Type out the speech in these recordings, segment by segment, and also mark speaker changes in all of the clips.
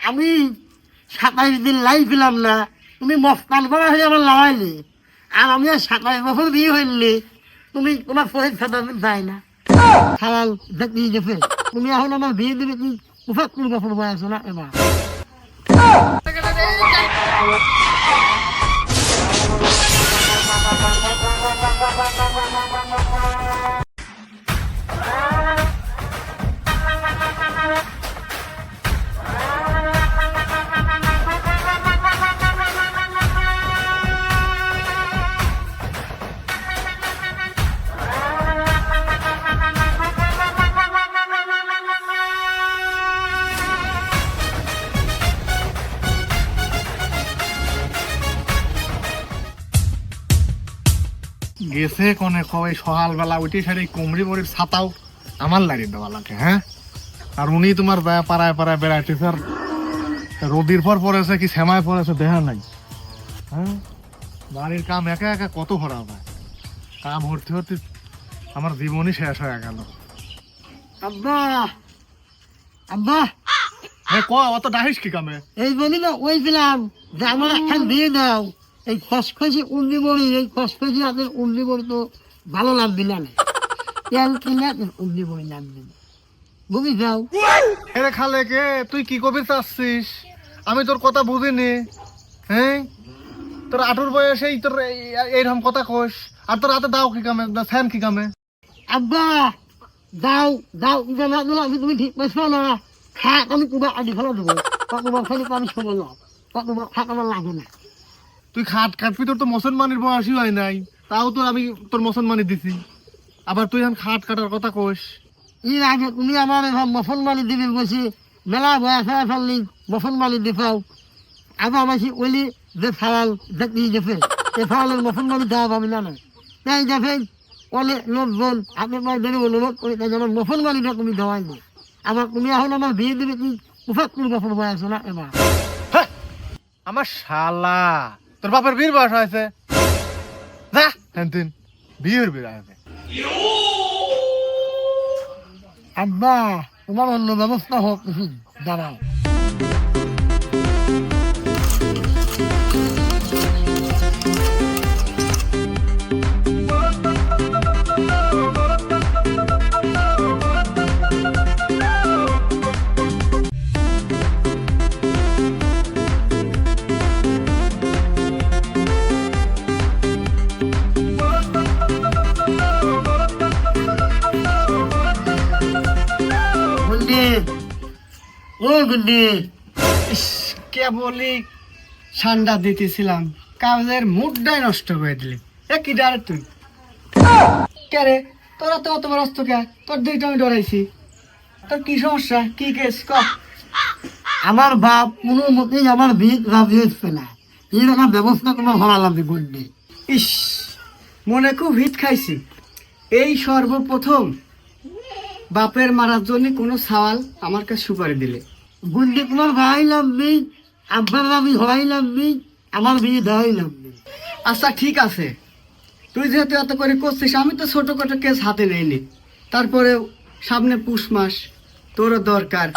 Speaker 1: আমি 27 দিন লাইফ পেলাম না, তুমি মস্তান করা হয়ে আমার লাগাইলে, আর আমি 27 বছর বিয়ে হইলি, তুমি তোমার শহীদ সাদাদিন চাই না খালাল দেখি গেছে। তুমি এখন আমার বিয়ে দিবে, তুমি 75 বছর বয়স না এবার।
Speaker 2: গেছে কোনে কবে সকালবেলা উঠে সারি কুমড়ি বড়ির ছাতাও আমার লাগিয়ে দেওয়া লাগে, হ্যাঁ? আর উনি তোমার পাড়ায় পাড়ায় বেড়াইতেছে, আর রোদির পর পড়েছে কি সেমায় পড়েছে দেখা নাই, হ্যাঁ? বাড়ির কাম একা একা কত ভরা হয়, কাম হতে হতে আমার জীবনই শেষ হয়ে গেল।
Speaker 1: আব্বা আব্বা
Speaker 2: অত ডাহিস কি কামে?
Speaker 1: এই বলি না ওই পেলাম যে আমার এখন দিয়ে দাও, এই খসখসি উল্লি বড়ি, এই খসখসি আপনার উল্লি বড়ি তো ভালো লাগবে না, তেল কিনে উল্লি বড়ি লাগবে না, বুঝি যাও।
Speaker 2: এরে খালে কে তুই কি কবি চাচ্ছিস? আমি তোর কথা বুঝিনি, হ্যাঁ? তোর 18 বয়সেই তোর এইরকম কথা কোস, আর তোর হাতে দাও কি কামে, ফ্যান কি কামে?
Speaker 1: আব্বা দাও দাও, তুমি ঠিক পাইছো না, খাট আমি তোমার আগে ফেলা দেবো, তোমার খালি আমি শোবো না, তোমার খাট আমার লাগে না।
Speaker 2: তুই খাট কাটবি, তোর তো মুসলমানের বয়সই হয় নাই, তাও তো আমি তোর মুসলমানি দিছি, আবার তুই এখন খাট কাটার কথা কোস?
Speaker 1: এর আগে তুমি আমার মুসলমানি দিবি বসে মেলা বয়স হয়ে ফেললি, মুসলমানি দিপাও, আবার আমাকে ওলি যে ফাওয়াল দেখি গেছে, এই ফাওয়ালের মুসলমানি দেওয়া পাবি না, তাই দেখেন অনেক লোকজন আপনি বেরিয়ে অনুরোধ করে তাই যেমন মুসলমানিটা তুমি দেওয়াই নি, আবার তুমি এখন আমার বিয়ে দিবে কি 75 বছর বয়স না এবার।
Speaker 2: আমার শালা তোর বাপের বীর বয়স হয়েছে, যা হ্যান বিয়ের বীর আছে।
Speaker 1: আব্বা তোমার অন্য ব্যবস্থা হোক কিছু দাঁড়াও। ও গুড্ডি,
Speaker 3: কেবলই ঠান্ডা দিতেছিলাম, কাজের মুডটাই নষ্ট করে দিলি। কি ডারে তুই? কে রে তোরা তো অত বড় অস্ত কে? তোর দিকে আমি ডরাইছি, তোর কি সমস্যা, কি কেস ক?
Speaker 1: আমার বাপ কোনো মতেই আমার বিয়ে রাজি হচ্ছে না, এর একটা ব্যবস্থা তোমার ভালো লাগবে গুড্ডি।
Speaker 3: ইস, মনে খুব হিট খাইছি। এই সর্বপ্রথম বাপের মারার জন্য কোনো সওয়াল আমার কাছে সুপারি দিলে।
Speaker 1: গুড্ডি তোমার ভাই লাগবে, আব্বার আমি হওয়াই লাগবে, আমার বিয়ে দেওয়াই লাগবে।
Speaker 3: আচ্ছা ঠিক আছে, তুই যেহেতু এত করে করছিস, আমি তো ছোটখাটো কেস হাতে নেইনি, তারপরে সামনে পুষ মাস, তোরও দরকার,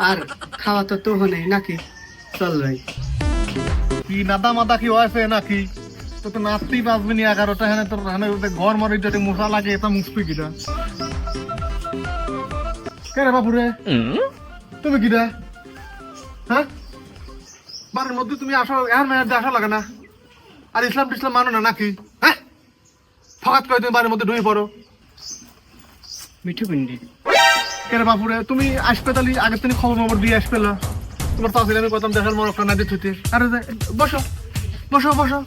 Speaker 3: আর খাওয়া তো তোহ নেই নাকি? চল ভাই।
Speaker 2: কি নাদা মাদা কি হয়েছে নাকি? তো তো নাচতেই পারবি নি 11টা, হ্যাঁ? তোর হ্যাঁ ঘর মরে যদি মশা লাগে এটা মুসবি কিটা? কে রে বাপুরে, তুমি কিটা? হ্যাঁ, বাড়ির মধ্যে তুমি আসো, এখন মেয়ের আসা লাগে না, আর ইসলাম টিসলাম মানো না নাকি? হ্যাঁ, ফকাত করে তুমি বাড়ির মধ্যে ঢুকে পড়ো।
Speaker 3: মিঠু পিন্ডি,
Speaker 2: কে রে বাপুরে, তুমি আসবে তাহলে আগের থেকে খবর খবর দিয়ে আসবে না? তোমার তাহলে আমি কতাম দেখার মরক্কা না দিতে। আরে বসো বসো বসো,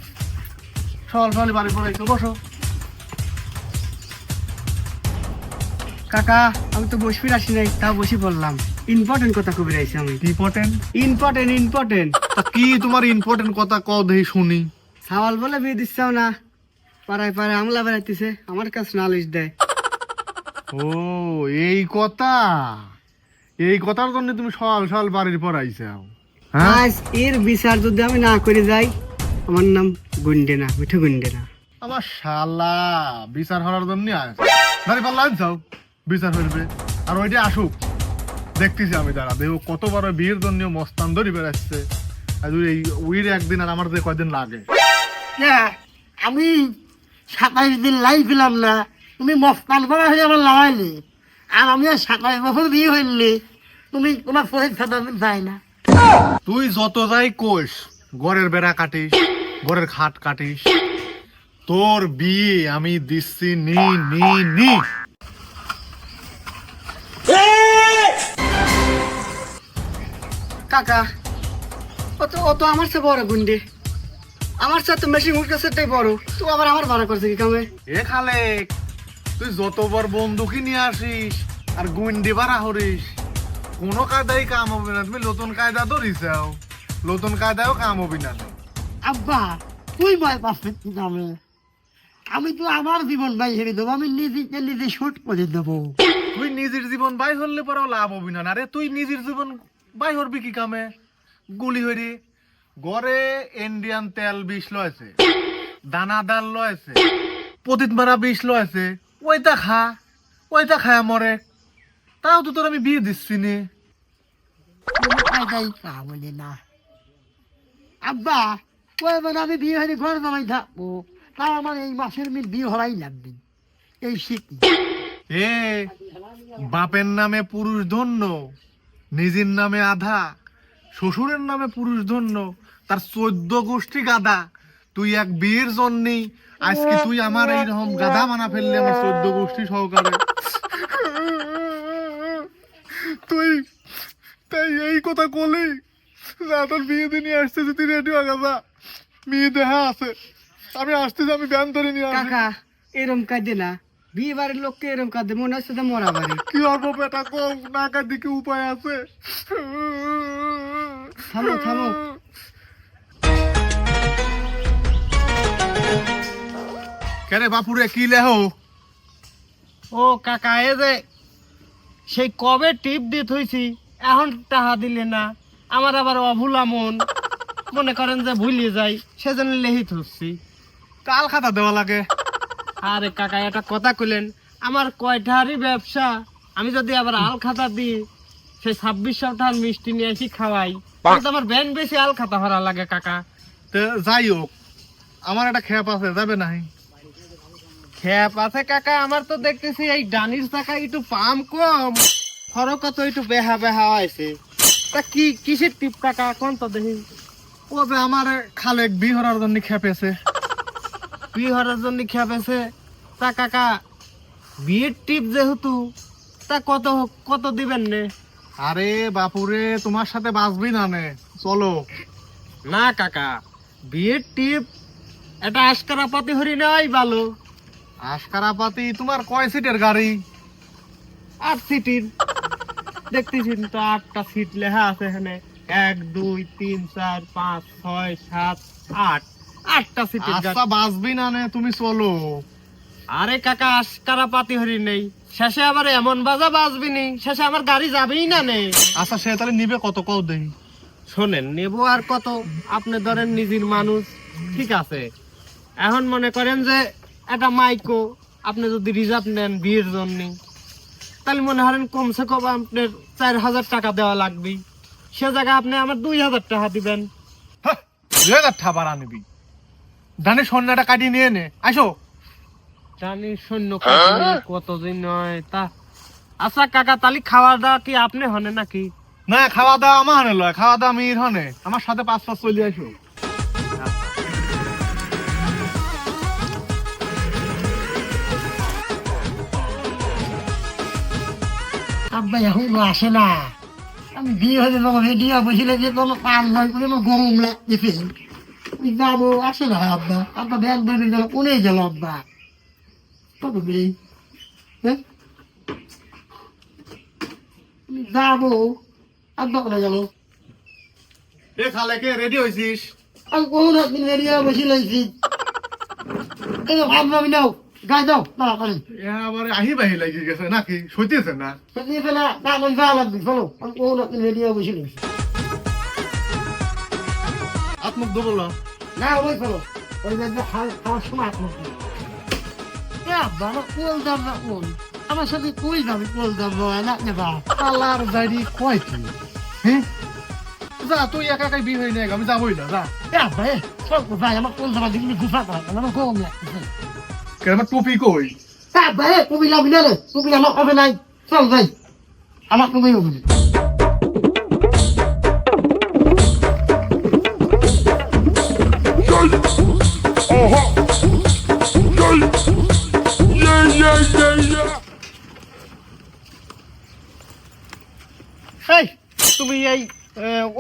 Speaker 2: সকাল সকালে বাড়ি পড়ে বসো।
Speaker 3: কাকা আমি তো বসবি আসি নাই, তাও বসে পড়লাম। ইম্পর্টেন্ট কথা কবি রাইছি আমি।
Speaker 2: ইম্পর্টেন্ট?
Speaker 3: Important important.
Speaker 2: তা কি তোমার ইম্পর্টেন্ট কথা কও দেখি শুনি।
Speaker 3: সাওয়াল বলে বিয়ে দিচ্ছাও না, পাড়ায় পাড়ায় আমলা বেড়াইতেছে, আমার কাছে নালিশ দেয়।
Speaker 2: ও এই কথা, এই কথার জন্য তুমি সকাল সকাল বাড়ির পর আইসাও? হ্যাঁ,
Speaker 3: আজ এর বিচার যদি আমি না করে যাই, আমার নাম গুন্ডে না, মিঠু গুন্ডে না।
Speaker 2: আমার শালা বিচার হওয়ার জন্য আসে, দাঁড়ি পাল্লা আনছাও বিচার হইবে, আর ওইটা আসুক, দেখতেছি আমি দাঁড়া দেখো কত বড় বিয়ের জন্য মস্তান ধরি বেড়াচ্ছে আর এই উইর একদিন আর আমার যে কয়দিন লাগে
Speaker 1: না আমি 27 দিন লাই পেলাম না, তুমি মস্তান করা হয়ে আমার লাগাইলে, আর আমি আর 27 বছর বিয়ে হইলে তুমি তোমার পরীক্ষা যায় না।
Speaker 2: তুই যত যাই কোষ ঘরের বেড়া কাটিস, ঘরের খাট কাটিস, তোর বিয়ে আমি দিচ্ছি নি নি নি।
Speaker 3: কাকা ও তো আমার চেয়ে বড় গুন্ডে, আমার চেয়ে তো মেশিন মুরগের সেটাই বড়, তো আবার আমার ভাড়া করছে কি কামে?
Speaker 2: এ খালেক, তুই যতবার বন্দুকি নিয়ে আসিস আর গুন্ডি বাড়া হরিস, কোনো কায়দাই কাম হবে না। তুমি নতুন কায়দা ধরিসাও, নতুন কায়দাও কাম হবে না।
Speaker 1: আব্বা তুই ভয় পাচ্ছিস কি আমি? আমি তো আমার জীবন ভাই হেরে দেবো, আমি নিজেকে নিজে শুট করে দেবো।
Speaker 2: তুই নিজের জীবন বাই হলে পরেও লাভ হবি না। আরে তুই নিজের জীবন বাই হরবি কি কামে? গুলি হইরি গড়ে ইন্ডিয়ান তেল 20 লয়েছে, দানাদার লয়েছে, পতিত মারা 20 লয়েছে, ওইটা খা, ওইটা খায় মরে। তাও তো তোর আমি বিয়ে দিচ্ছি নি।
Speaker 1: কোনো কায়দাই কাম হলে না। আব্বা ওই মানে আমি বিয়ে হয়ে ঘর জামাই থাকবো, তাও আমার এই মাসের মিল বিয়ে হওয়াই লাগবে, এই শীত।
Speaker 2: এ বাপের নামে পুরুষ ধন্য, নিজের নামে আধা, শ্বশুরের নামে পুরুষ ধন্য, তার 14 গোষ্ঠী গাদা। তুই এক বিয়ের জন্যই আজকে তুই আমার এইরকম গাদা মানা ফেললি আমার 14 গোষ্ঠী সহকারে। তুই তাই এই কথা কলি না? তোর বিয়ে দিনে আসতেছি, তুই রেডি হয়ে গেছা, মেয়ে দেখা আছে, আমি আসতেছি, আমি ব্যান ধরে নিয়ে আসি।
Speaker 3: কাকা এরম কাঁদে না, বিয়ে বাড়ির লোককে এরম কাঁদে, মনে হচ্ছে তো মরা বাড়ি।
Speaker 2: কি হবে বেটা, কম নাকার দিকে উপায় আছে?
Speaker 3: থামো থামো।
Speaker 2: কেরে বাপুরে কি লেহো?
Speaker 4: ও কাকা এ যে সেই কবে টিপ দিয়ে থইছি, এখন টাহা দিলে না, আমার আবার অভুলা মন, মনে করেন যে ভুলিয়ে যাই, সেজন্য লেহি থুসছি।
Speaker 2: কাল খাতা দেওয়া লাগে।
Speaker 4: আরে কাকা এটা কথা কইলেন, আমার কয়টারই ব্যবসা, আমি যদি আবার আল খাতা দিই, সেই 2600 টাকার মিষ্টি নিয়ে এসে খাওয়াই, তাহলে তো আমার ব্যান বেশি আল খাতা ভরা লাগে কাকা।
Speaker 2: তো যাই হোক, আমার একটা খেপ আছে, যাবে নাই?
Speaker 4: খেপ আছে কাকা, আমার তো দেখতেছি এই ডানির চাকা একটু পাম কম, খরচ তো একটু বেহা বেহা হয়েছে। তা কি কিসের টিপ কাকা কোন তো দেখি?
Speaker 2: ও যে আমার খালেক বিহরার জন্য খেপেছে।
Speaker 4: বিহারের জন্য খেপেছে? তা কাকা বিয়ের টিপ যেহেতু, তা কত কত দিবেন নে?
Speaker 2: আরে বাপুরে, তোমার সাথে বাঁচবি না নে, চলো।
Speaker 4: না কাকা, বিয়ের টিপ এটা আশকারা পাতি হরি নেওয়াই ভালো।
Speaker 2: আশকারা পাতি তোমার কয় সিটের গাড়ি?
Speaker 4: 8 সিটির, দেখতেছি তো 8টা সিট লেখা আছে এখানে, 1 2 3 4 5 6 7 8, 8টা সিটের গাড়ি।
Speaker 2: আচ্ছা বাঁচবি না নে, তুমি চলো।
Speaker 4: আরে কাকা আশকারা পাতি হরি নেই, শেষে আবার এমন বাজা বাজবি নি, শেষে আমার গাড়ি যাবেই না নে।
Speaker 2: আচ্ছা সে তাহলে নিবে কত কও দেই?
Speaker 4: শোনেন, নেবো আর কত, আপনি ধরেন নিজের মানুষ, ঠিক আছে। এখন মনে করেন যে একটা মাইকো আপনি যদি রিজার্ভ নেন বিয়ের জন্য, তাহলে মনে করেন কমসে কম আপনার 4000 টাকা দেওয়া লাগবে, সে জায়গায় আপনি আমার 2000 টাকা দিবেন।
Speaker 2: 2000 টাকা বাড়া নিবি? ধানে সন্ধ্যাটা কাটিয়ে নিয়ে নে, আসো।
Speaker 4: জানি সৈন্য কতদিন নয় তা। আচ্ছা কাকা, তাহলে খাওয়া দাওয়া কি আপনি হনে নাকি?
Speaker 2: না, খাওয়া দাওয়া আমার হনে লয়, খাওয়া দাওয়া মির হনে, আমার সাথে 5 চলে আসো।
Speaker 1: আব্বা এখন আসে না, আমি বিয়ে হয়ে যাবো, রেডিয়া বসলে যে তোমার পান নয় করে আমার গরম লাগতেছে, আমি যাবো, আসে না আব্বা। আব্বা ব্যাগ ধরে গেল, কোনে গেল আব্বা? কত নেই, হ্যাঁ আমি যাবো, আব্বা কোনে গেল?
Speaker 2: এ খালেকে রেডি হইছিস?
Speaker 1: আমি কোন একদিন রেডিয়া বসে লাইছি, এই ভাব আমি নাও গায়ে দাও তাড়াতাড়ি।
Speaker 2: এ আবার আহি বাহি লাগি গেছে নাকি, সইতেছে না?
Speaker 1: সেদিন ফেলা না আমি যা লাগবে, চলো আমি কোন একদিন রেডিয়া বসে লাইছি।
Speaker 2: আত্মক দবল
Speaker 1: না ওই চলো, ওই যে খাওয়ার সময় আপনার আব্বা আমার কোন দাম না কোন আমার সাথে কই যাবি কল যাবো না নেবা
Speaker 2: আল্লাহর জারি কয় কি হ্যাঁ যা তুই একা একাই বিয়ে হয়ে নেই আমি যাবোই না যা
Speaker 1: এ আব্বা এ চল ভাই আমার কল যাবা দেখবি গুফা কর আমার গরম লাগতেছে
Speaker 2: কেন আমার টুপি কই
Speaker 1: এ আব্বা এ তুমি যাবি না রে তুমি আমার হবে নাই চল ভাই আমার তুমি হবে না
Speaker 4: এই তুমি এই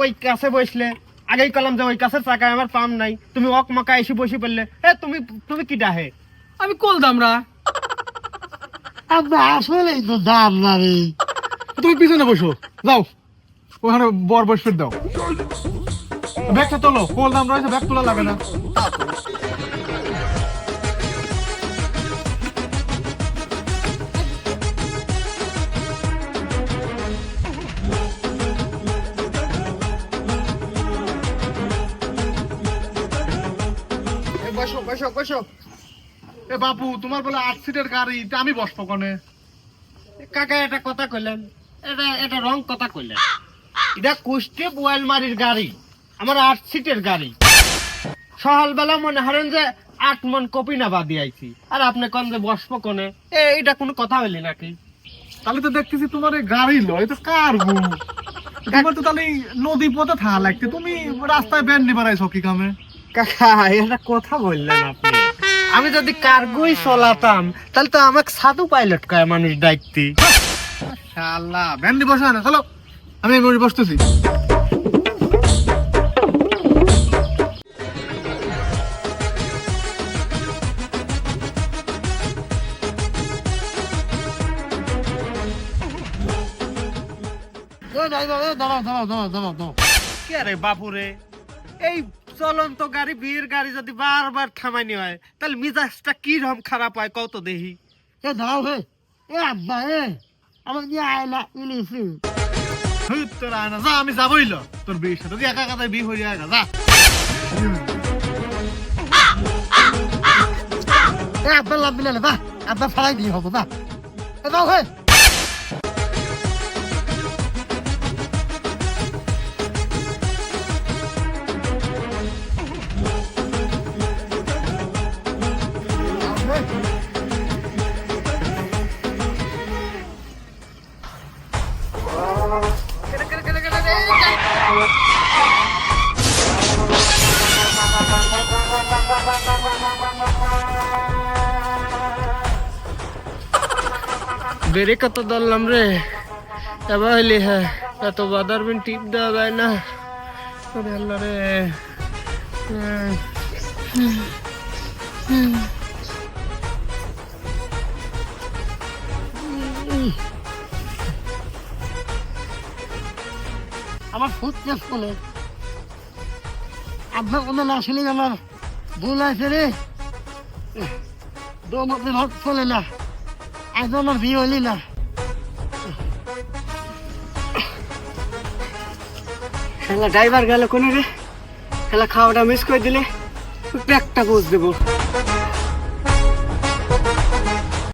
Speaker 4: ওই কাছে বসলে আগেই কলাম যে ওই কাছের চাকায় আমার পাম নাই তুমি অক মাকা এসে বসে পড়লে তুমি তুমি কি ডাহে
Speaker 3: আমি কল দামরা।
Speaker 1: আব্বা আসলেই তো দাম না রে
Speaker 2: তুমি পিছনে বসো যাও ওখানে বর বসে দাও ব্যাগটা তোলো কোল দাম রয়েছে ব্যাগ তোলা লাগে না বসো বসো বসো এ বাপু তোমার বলে 8 সিটের গাড়ি তা আমি বসবো কোনে
Speaker 4: কাকা এটা কথা কইলেন এটা রং কথা কইলেন এটা কুষ্টে বোয়ালমারির গাড়ি আমার 8 সিটের গাড়ি সকালবেলা মনে হারেন যে 8 মন কপি না বাদি আইছি আর আপনি কোন যে বসবো কোনে এটা কোনো কথা হইলি নাকি
Speaker 2: তাহলে তো দেখতেছি তোমার এই গাড়ি লয় তো কার গো তোমার তো তাহলে নদী পথে থাকা লাগতে তুমি রাস্তায় ব্যান নিবার আইছো কি কামে
Speaker 4: কাকা এটা কথা বললেন আপনি আমি যদি কার্গোই চলাতাম তাহলে তো আমাকে সাধু পাইলট কয় মানুষ ডাকতি
Speaker 2: শালা ব্যান নিয়ে বসে না চলো আমি বসতেছি
Speaker 1: এ ড্রাইভার এ দাঁড়াও দাঁড়াও দাঁড়াও দাঁড়াও দাঁড়াও
Speaker 4: কে রে বাপুরে এই চলন্ত গাড়ি বিয়ের গাড়ি যদি বারবার থামাইনি হয় তাহলে মিজাজটা কি রকম খারাপ হয় কত দেখি
Speaker 1: এ দাঁড়াও হে এ আব্বা এ আমার নিয়ে আয়লা ইলিশি
Speaker 2: তোর আয়না যা আমি যাবই ল তোর বিয়ের সাথে তুই একা একাই বিয়ে হয়ে যায় যা
Speaker 1: এ আব্বা লাভ মিলালে বা আব্বা ফালাই দিয়ে হবো বা এ দাও হে
Speaker 4: বেরে কত ধরলাম রে এবার হইলি হ্যাঁ এত বাদার বিন টিপ দেওয়া যায় না ওরে আল্লাহ রে
Speaker 1: আমার ফুটনেস বলে আব্বা কোনো না শুনি আমার ভুল আছে রে দৌমতে ভাত চলে না আজ আমার বিয়ে হইলি না
Speaker 3: খেলা ড্রাইভার গেল কোনে রে খেলা খাওয়াটা মিস করে দিলে ব্যাগটা বুঝ দেবো